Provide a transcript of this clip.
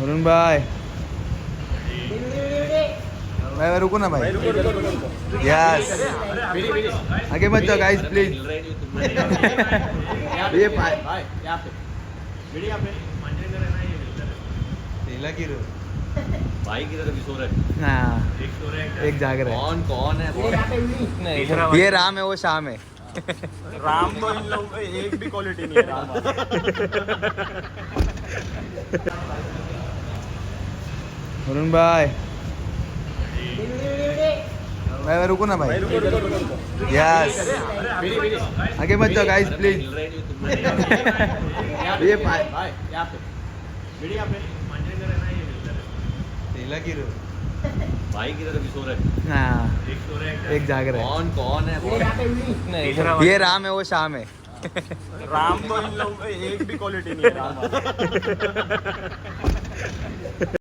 वरुण भाई भाई रुको ना भाई यस आगे मत जाओ गाइस प्लीज ये भाई की तरफ सो रहे हाँ एक जाग रहा कौन कौन है है ये राम है वो शाम है राम तो इन लोगों में एक भी क्वालिटी नहीं है राम वरुण भाई भाई रुको ना भाई यस आगे मत जाओ गाइस प्लीज ये भाई की तरफ सो रहे हाँ एक जाग रहा कौन कौन है है ये राम है वो शाम है राम तो इन लोगों में एक भी क्वालिटी नहीं है राम